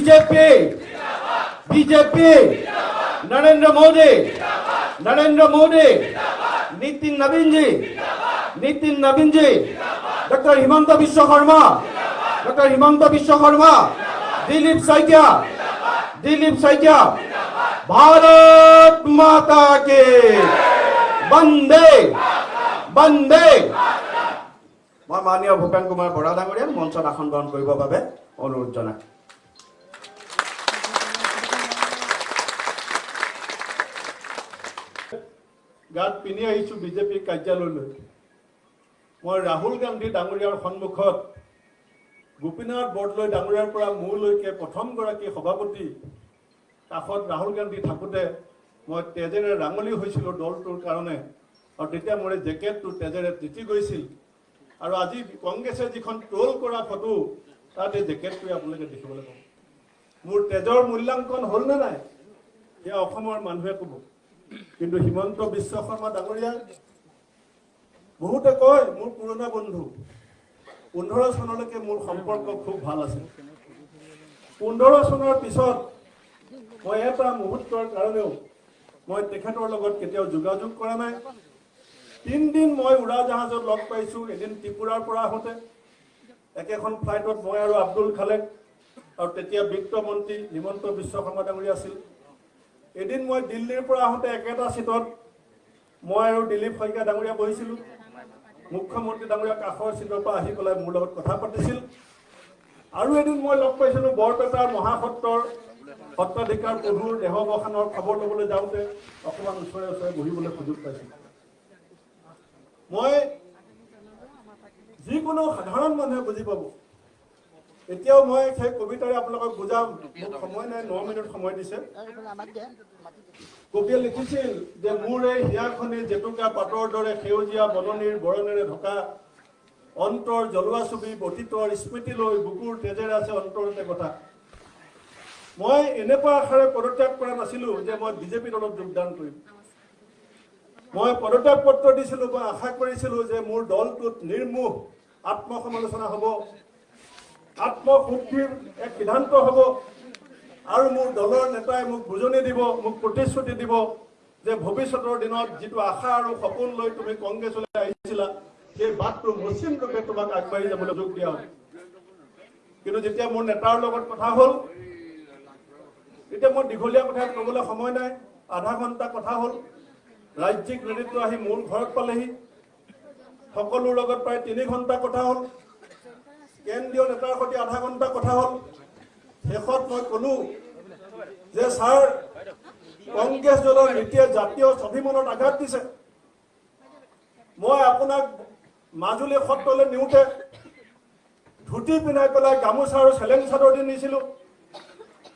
BJP BJP Narendra Modi Nitin नवीन जी doctor Himanta विश्व शर्मा दिलीप सैकिया भारत माता के वंदे वंदे मैं माननीय भूपेन कुमार बरा डांगरिया मंचत आसन ग्रहण কৰিবৰ বাবে অনুৰোধ জনাই গাত পিনি আহিছো বিজেপি কাৰ্যালয়লৈ মই ৰাহুল গান্ধী ডাঙৰীয়াৰ সন্মুখত গোপীনাথ বৰদলৈ ডাঙৰীয়াৰ পৰা মোলৈকে প্ৰথম গৰাকী সভাপতি কাষত ৰাহুল গান্ধী থাকোতে মই তেজেৰে ৰাঙলী হৈছিল দলটোৰ কাৰণে আৰু তেতিয়া মোৰ জেকেটটো তেজেৰে তিতি গৈছিল আৰু আজি কংগ্ৰেছে যিখন ট্ৰোল কৰা ফটো তাতে জেকেটটো আপোনালোকে দেখিবলৈ পাব মোৰ তেজৰ মূল্যাংকন হ'ল নে নাই এয়া অসমৰ মানুহে ক'ব কিন্তু হিমন্ত বিশ্ব শৰ্মা ডাঙৰীয়া বহুতে কয় মোৰ পুৰণা বন্ধু 15 চনলৈকে মোৰ সম্পৰ্ক খুব ভাল আছিল 15 চনৰ পিছত মই এটা মুহূৰ্তৰ কাৰণেও মই তেখেতৰ লগত কেতিয়াও যোগাযোগ কৰা নাই 3 দিন মই উৰাজাহাজত লগ পাইছো এদিন ত্ৰিপুৰাৰ পৰা আহোতে একেখন ফ্লাইটত মই আৰু আব্দুল খালেক আৰু তেতিয়া বিত্ত মন্ত্ৰী হিমন্ত বিশ্ব শৰ্মা ডাঙৰীয়া আছিল এদিন মই দিল্লীৰ পৰা আহোতে একেটা সিটত মই আৰু দিলীপ শইকীয়া ডাঙৰীয়া বহিছিলো মুখ্যমন্ত্ৰী ডাঙৰীয়া কাষৰ সিটৰ পৰা আহি পেলাই মোৰ লগত কথা পাতিছিল আৰু এদিন মই লগ পাইছিলো বৰপেটাৰ মহাসত্ৰৰ সত্ৰাধিকাৰ প্ৰভুৰ দেহবসানৰ খবৰ ল'বলৈ যাওঁতে অকমান ওচৰে বহিবলৈ সুযোগ পাইছিলো মই যিকোনো সাধাৰণ মানুহে বুজি পাব এতিয়াও মই সেই কবিতাৰে আপোনালোকক বুজাম মোক সময় নাই 9 মিনিট সময় দিছে কবিয়ে লিখিছিল যে মোৰ এই হিয়াখনি জেতুকা পাতৰ দৰে সেউজীয়া বননিৰ বৰণেৰে ঢকা অন্তৰ জলুৱা ছবি অতীতৰ স্মৃতি লৈ বুকুৰ তেজেৰে আছে অন্তৰতে কথা মই এনেকুৱা আশাৰে পদত্যাগ কৰা নাছিলো যে মই বিজেপি দলত যোগদান কৰিম মই পদত্যাগ পত্ৰ দিছিলো মই আশা কৰিছিলো যে মোৰ দলটোত নিৰ্মোহ আত্মসমালোচনা হ'ব আত্মশুদ্ধিৰ এক সিদ্ধান্ত হ'ব আৰু মোৰ দলৰ নেতাই মোক বুজনি দিব মোক প্ৰতিশ্ৰুতি দিব যে ভৱিষ্যতৰ দিনত যিটো আশা আৰু সপোন লৈ তুমি কংগ্ৰেছলৈ আহিছিলা সেই বাটটো মসৃণ ৰূপে তোমাক আগবাঢ়ি যাবলৈ যোগ দিয়া হ'ব কিন্তু যেতিয়া মোৰ নেতাৰ লগত কথা হ'ল এতিয়া মই দীঘলীয়া কথা ক'বলৈ সময় নাই আধা ঘণ্টা কথা হ'ল ৰাজ্যিক নেতৃত্ব আহি মোৰ ঘৰত পালেহি সকলোৰ লগত প্ৰায় 3 ঘণ্টা কথা হ'ল কেন্দ্ৰীয় নেতাৰ সৈতে আধা ঘণ্টা কথা হ'ল শেষত মই ক'লো যে ছাৰ কংগ্ৰেছ দলৰ নীতিয়ে জাতীয় স্বাভিমানত আঘাত দিছে মই আপোনাক মাজুলী সত্ৰলৈ নিওঁতে ধুতি পিন্ধাই পেলাই গামোচা আৰু চেলেং চাদৰ দি নিছিলোঁ